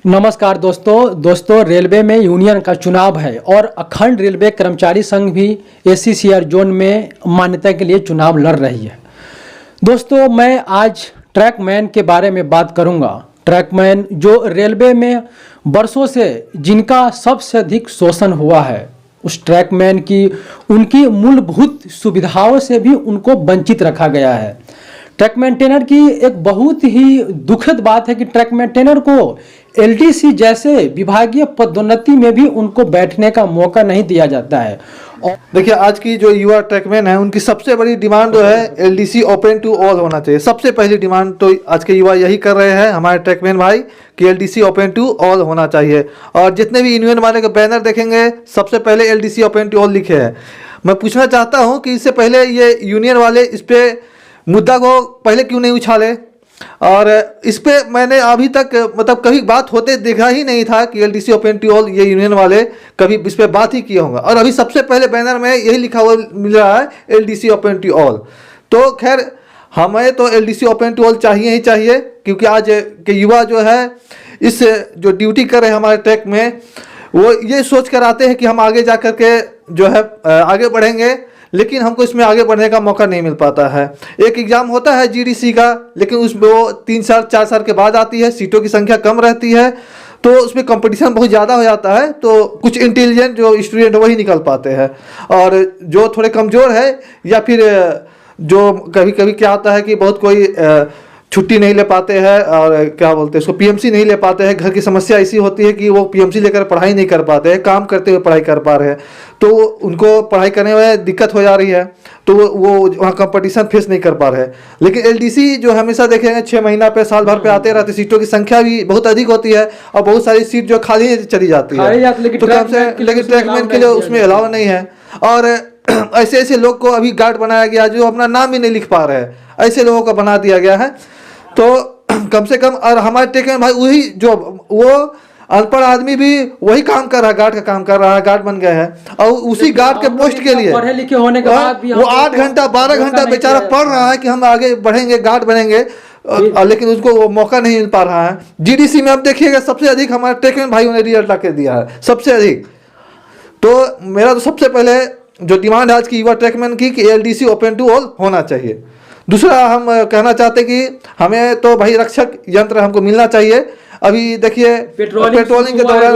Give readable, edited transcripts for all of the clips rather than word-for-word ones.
नमस्कार दोस्तों रेलवे में यूनियन का चुनाव है और अखंड रेलवे कर्मचारी संघ भी ACCR जोन में मान्यता के लिए चुनाव लड़ रही है। दोस्तों मैं आज ट्रैकमैन के बारे में बात करूंगा। ट्रैकमैन जो रेलवे में वर्षों से जिनका सबसे अधिक शोषण हुआ है, उस ट्रैकमैन की उनकी मूलभूत सुविधाओं से भी उनको वंचित रखा गया है। ट्रैक मेंटेनर की एक बहुत ही दुखद बात है कि ट्रैक मेंटेनर को LDC जैसे विभागीय पदोन्नति में भी उनको बैठने का मौका नहीं दिया जाता है। और देखिए, आज की जो युवा ट्रैकमैन है उनकी सबसे बड़ी डिमांड जो है LDC ओपन टू ऑल होना चाहिए। सबसे पहली डिमांड तो आज के युवा यही कर रहे हैं हमारे ट्रैकमैन भाई कि LDC ओपन टू ऑल होना चाहिए। और जितने भी यूनियन वाले के बैनर देखेंगे सबसे पहले LDC ओपन टू ऑल लिखे हैं। मैं पूछना चाहता हूँ कि इससे पहले ये यूनियन वाले इस पर मुद्दा को पहले क्यों नहीं उछाले, और इस पे मैंने अभी तक मतलब कभी बात होते देखा ही नहीं था कि LDC ओपन टू ऑल ये यूनियन वाले कभी इस पे बात ही किया होगा। और अभी सबसे पहले बैनर में यही लिखा हुआ मिल रहा है LDC ओपन टू ऑल। तो खैर हमें तो LDC ओपन टू ऑल चाहिए ही चाहिए, क्योंकि आज के युवा जो है इस जो ड्यूटी कर रहे हैं हमारे ट्रैक में, वो ये सोच कर आते हैं कि हम आगे जा कर के जो है आगे बढ़ेंगे, लेकिन हमको इसमें आगे बढ़ने का मौका नहीं मिल पाता है। एक एग्ज़ाम होता है GDC का, लेकिन उसमें वो 3 साल 4 साल के बाद आती है, सीटों की संख्या कम रहती है, तो उसमें कंपटीशन बहुत ज़्यादा हो जाता है। तो कुछ इंटेलिजेंट जो स्टूडेंट वही निकल पाते हैं, और जो थोड़े कमज़ोर है या फिर जो कभी कभी क्या होता है कि बहुत कोई छुट्टी नहीं ले पाते हैं और क्या बोलते हैं उसको PMC नहीं ले पाते हैं। घर की समस्या ऐसी होती है कि वो PMC लेकर पढ़ाई नहीं कर पाते हैं, काम करते हुए पढ़ाई कर पा रहे हैं, तो उनको पढ़ाई करने में दिक्कत हो जा रही है, तो वो वहाँ कंपटीशन फेस नहीं कर पा रहे हैं। लेकिन LDC जो हमेशा देखेंगे 6 महीना पे साल भर पे आते रहते, सीटों की संख्या भी बहुत अधिक होती है और बहुत सारी सीट जो खाली चली जाती है, तो लेकिन ट्रैकमैन के लिए उसमें अलाउ नहीं है। और ऐसे ऐसे लोग को अभी गार्ड बनाया गया जो अपना नाम ही नहीं लिख पा रहे हैं, ऐसे लोगों को बना दिया गया है। तो कम से कम, और हमारे ट्रैकमैन भाई वही जो वो अनपढ़ आदमी भी वही काम कर रहा है, गार्ड का काम कर रहा है, गार्ड बन गए हैं, और उसी गार्ड के पोस्ट के लिए पढ़े लिखे होने के बाद भी वो 8 घंटा 12 घंटा बेचारा पढ़ रहा है कि हम आगे बढ़ेंगे, गार्ड बनेंगे, लेकिन उसको वो मौका नहीं मिल पा रहा है। GDC में अब देखिएगा सबसे अधिक हमारे ट्रैकमैन भाइयों ने रिजल्ट ला के दिया है, सबसे अधिक। तो मेरा तो सबसे पहले जो डिमांड है आज की युवा ट्रैकमैन की कि LDC ओपन टू ऑल होना चाहिए। दूसरा हम कहना चाहते कि हमें तो भाई रक्षक यंत्र हमको मिलना चाहिए। अभी देखिए पेट्रोलिंग के दौरान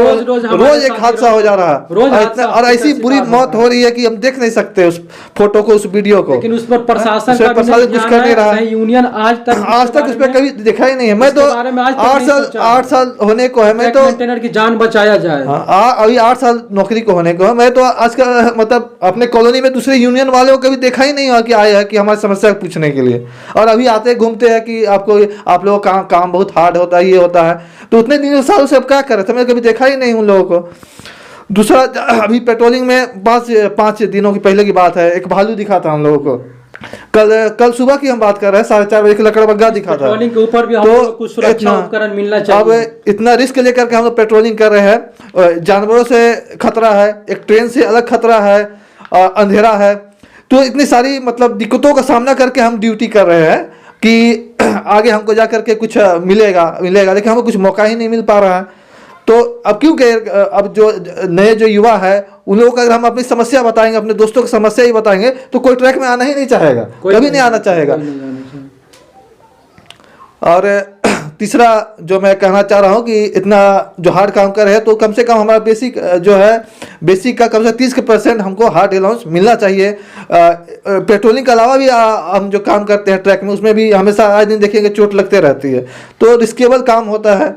रोज एक हादसा हो जा रहा है, और ऐसी बुरी मौत हो रही है कि हम देख नहीं सकते उस फोटो को, उस वीडियो को, लेकिन उस पर प्रशासन कुछ कर नहीं रहा है। यूनियन आज तक उस पर कभी देखा ही नहीं है। मैं तो 8 साल होने को है, मैं तो मेंटेनर की जान बचाया जाए, अभी 8 साल नौकरी को होने को है, मैं तो आज का मतलब अपने कॉलोनी में दूसरे यूनियन वालों को कभी देखा ही नहीं हुआ कि आए हैं कि हमारी समस्या पूछने के लिए। और अभी आते घूमते हैं कि आप लोगों का काम बहुत हार्ड होता है, ये होता है, तो उतने दिन सालों से अब क्या कर रहे थे, मैंने कभी देखा ही नहीं उन लोगों को। दूसरा, अभी पेट्रोलिंग में 5 दिनों की पहले की बात है, एक भालू दिखा था हम लोगों को। कल सुबह की हम बात कर रहे हैं, 4:30 बजे लकड़बग्गा दिखा था। पेट्रोलिंग के ऊपर भी हम लोगों को सुरक्षा उपकरण मिलना चाहिए। अब इतना रिस्क लेकर के हम लोग पेट्रोलिंग कर रहे हैं, जानवरों से खतरा है, एक ट्रेन से अलग खतरा है, अंधेरा है, तो इतनी सारी मतलब दिक्कतों का सामना करके हम ड्यूटी कर रहे हैं कि आगे हमको जा करके कुछ मिलेगा, लेकिन हमको कुछ मौका ही नहीं मिल पा रहा है। तो अब क्योंकि अब जो नए जो युवा है उन लोगों को अगर हम अपनी समस्या बताएंगे, अपने दोस्तों की समस्या ही बताएंगे, तो कोई ट्रैक में आना ही नहीं चाहेगा, कभी नहीं आना चाहेगा। और तीसरा जो मैं कहना चाह रहा हूँ कि इतना जो हार्ड काम कर रहे हैं, तो कम से कम हमारा बेसिक का कम से 30% हमको हार्ड अलाउंस मिलना चाहिए। पेट्रोलिंग के अलावा भी हम जो काम करते हैं ट्रैक में, उसमें भी हमेशा आज दिन देखेंगे चोट लगते रहती है, तो रिस्केबल काम होता है।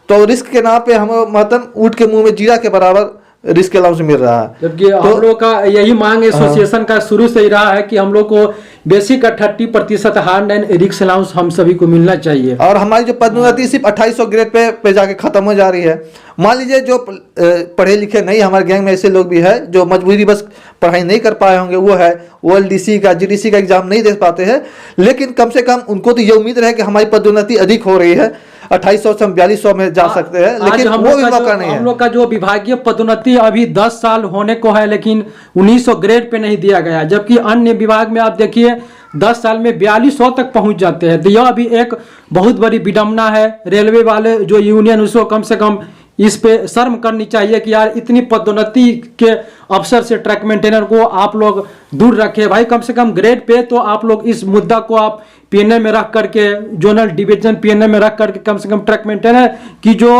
तो रिस्क के नाम पे हम मतलब ऊँट के मुंह में जीरा के बराबर रिस्क अलाउंस मिल रहा है। जबकि हम लोग का यही मांग एसोसिएशन का शुरू से ही रहा है कि हम लोग को बेसिक का 30% हार्ड एंड रिस्क अलाउंस हम सभी को मिलना चाहिए। और हमारी जो पदोन्नति सिर्फ 2800 ग्रेड पे जाके खत्म हो जा रही है। मान लीजिए जो पढ़े लिखे नहीं, हमारे गैंग में ऐसे लोग भी है जो मजबूरी बस पढ़ाई नहीं कर पाए होंगे, वो LDC का GDC का एग्जाम नहीं दे पाते हैं, लेकिन कम से कम उनको तो ये उम्मीद है कि हमारी पदोन्नति अधिक हो रही है, 2800 से हम 4200 में जा सकते हैं, लेकिन वो भी मौका नहीं है। हम लोग का जो विभागीय पदोन्नति अभी 10 साल होने को है, लेकिन 1900 ग्रेड पे नहीं दिया गया, जबकि अन्य विभाग में आप देखिए 10 साल में 4200 तक पहुंच जाते हैं। तो यह भी एक बहुत बड़ी विडंबना है। रेलवे वाले जो यूनियन, उसको कम से कम इस पे शर्म करनी चाहिए कि यार इतनी पदोन्नति के अवसर से ट्रैक मेंटेनर को आप लोग दूर रखे। भाई कम से कम ग्रेड पे तो आप लोग इस मुद्दा को आप पीएनए में रख करके, जोनल डिवीजन पीएनए में रख करके कम से कम ट्रैक मेंटेनर की जो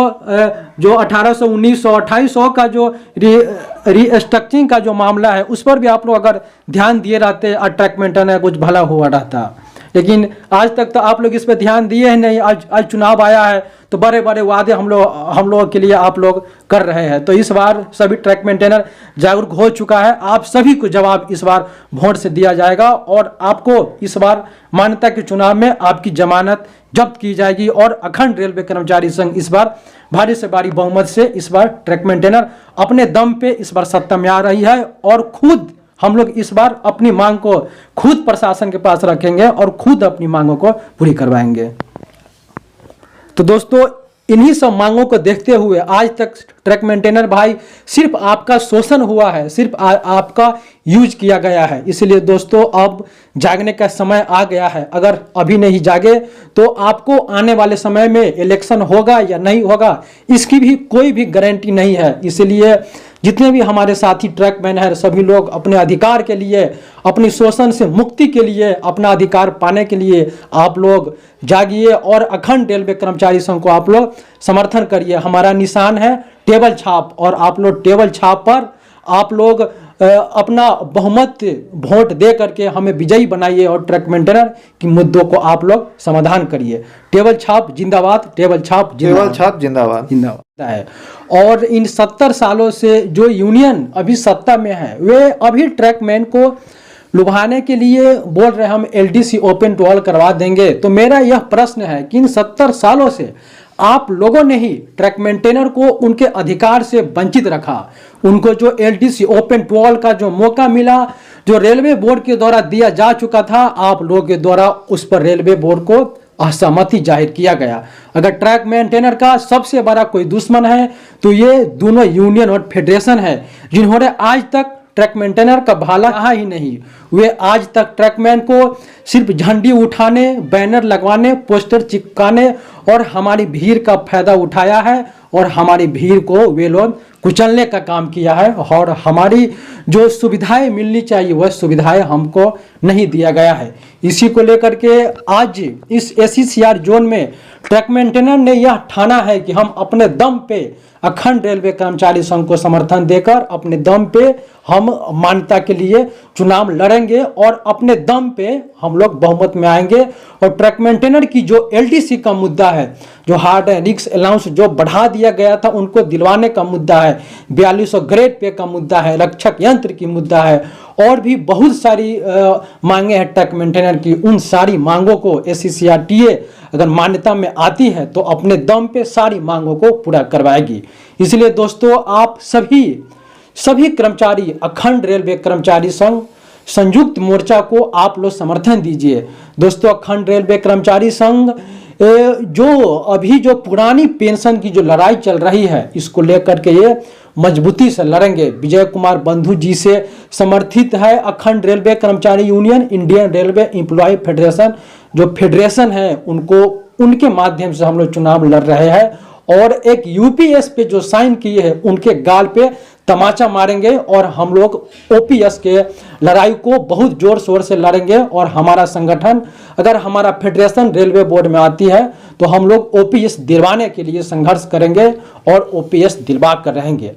1800, 1900, 2800 का जो रीस्ट्रक्चरिंग का जो मामला है उस पर भी आप लोग अगर ध्यान दिए रहते और ट्रैक मेंटेनर कुछ भला हुआ रहता। लेकिन आज तक तो आप लोग इस पर ध्यान दिए ही नहीं। आज चुनाव आया है तो बड़े बड़े वादे हम लोगों के लिए आप लोग कर रहे हैं। तो इस बार सभी ट्रैक मेंटेनर जागरूक हो चुका है। आप सभी को जवाब इस बार वोट से दिया जाएगा और आपको इस बार मान्यता के चुनाव में आपकी जमानत जब्त की जाएगी। और अखंड रेलवे कर्मचारी संघ इस बार भारी से भारी बहुमत से इस बार ट्रैक मेंटेनर अपने दम पे इस बार सत्ता में आ रही है। और खुद हम लोग इस बार अपनी मांग को खुद प्रशासन के पास रखेंगे और खुद अपनी मांगों को पूरी करवाएंगे। तो दोस्तों, इन्हीं सब मांगों को देखते हुए आज तक ट्रैक मेंटेनर भाई सिर्फ आपका शोषण हुआ है, सिर्फ आपका यूज किया गया है। इसलिए दोस्तों, अब जागने का समय आ गया है। अगर अभी नहीं जागे तो आपको आने वाले समय में इलेक्शन होगा या नहीं होगा इसकी भी कोई भी गारंटी नहीं है। इसलिए जितने भी हमारे साथी ट्रैकमैन हैं सभी लोग अपने अधिकार के लिए, अपनी शोषण से मुक्ति के लिए, अपना अधिकार पाने के लिए आप लोग जागिए और अखंड रेलवे कर्मचारी संघ को आप लोग समर्थन करिए। हमारा निशान है टेबल छाप और आप लोग टेबल छाप पर आप लोग अपना बहुमत वोट दे करके हमें विजयी बनाइए और ट्रैक मेंटेनर की मुद्दों को आप लोग समाधान करिए। टेबल छाप जिंदाबाद, टेबल छाप टेबल छाप जिंदाबाद जिंदाबाद है। और इन 70 सालों से जो यूनियन अभी सत्ता में है वे अभी ट्रैकमैन को लुभाने के लिए बोल रहे हम एलडीसी ओपन टू ऑल करवा देंगे। तो मेरा यह प्रश्न है कि इन 70 सालों से आप लोगों ने ही ट्रैक मेंटेनर को उनके अधिकार से वंचित रखा। उनको जो एलडीसी ओपन टू ऑल का जो मौका मिला, जो रेलवे बोर्ड के द्वारा दिया जा चुका था, आप लोगों के द्वारा उस पर रेलवे बोर्ड को असहमति जाहिर किया गया। अगर ट्रैक मेंटेनर का सबसे बड़ा कोई दुश्मन है तो ये दोनों यूनियन और फेडरेशन है, जिन्होंने आज तक ट्रैक मेंटेनर का भला कहा ही नहीं। वे आज तक ट्रैकमैन को सिर्फ झंडी उठाने, बैनर लगवाने, पोस्टर चिपकाने और हमारी भीड़ का फायदा उठाया है और हमारी भीड़ को वे लोग कुचलने का काम किया है। और हमारी जो सुविधाएं मिलनी चाहिए वह सुविधाएं हमको नहीं दिया गया है। इसी को लेकर के आज इस एसीसीआर जोन में ट्रैक मेंटेनर ने यह ठाना है कि हम अपने दम पे अखंड रेलवे कर्मचारी संघ को समर्थन देकर अपने दम पे हम मान्यता के लिए चुनाव लड़ेंगे और अपने दम पे हम लोग बहुमत में आएंगे। और ट्रैक मेंटेनर की जो एलडीसी का मुद्दा है, जो हार्ड एंड रिक्स अलाउंस जो बढ़ा दिया गया था उनको दिलवाने का मुद्दा है, 4200 ग्रेड पे का मुद्दा है, रक्षक यंत्र की मुद्दा है और भी बहुत सारी मांगे हैं ट्रैक मेंटेनर की। उन सारी मांगों को एसीसीआरटीए अगर मान्यता में आती है तो अपने दम पे सारी मांगों को पूरा करवाएगी। इसलिए दोस्तों, आप सभी कर्मचारी अखंड रेलवे कर्मचारी संघ संयुक्त मोर्चा को आप लोग समर्थन दीजिए। दोस्तों, अखंड रेलवे कर्मचारी संघ जो पुरानी पेंशन की जो लड़ाई चल रही है इसको लेकर के ये मजबूती से लड़ेंगे। विजय कुमार बंधु जी से समर्थित है अखंड रेलवे कर्मचारी union, Indian railway employ federation जो फेडरेशन है उनको, उनके माध्यम से हम लोग चुनाव लड़ रहे हैं और एक यूपीएस पे जो साइन किए हैं उनके गाल पे तमाचा मारेंगे और हम लोग ओपीएस के लड़ाई को बहुत जोर शोर से लड़ेंगे। और हमारा संगठन, अगर हमारा फेडरेशन रेलवे बोर्ड में आती है तो हम लोग ओपीएस दिलवाने के लिए संघर्ष करेंगे और ओपीएस दिलवा कर रहेंगे।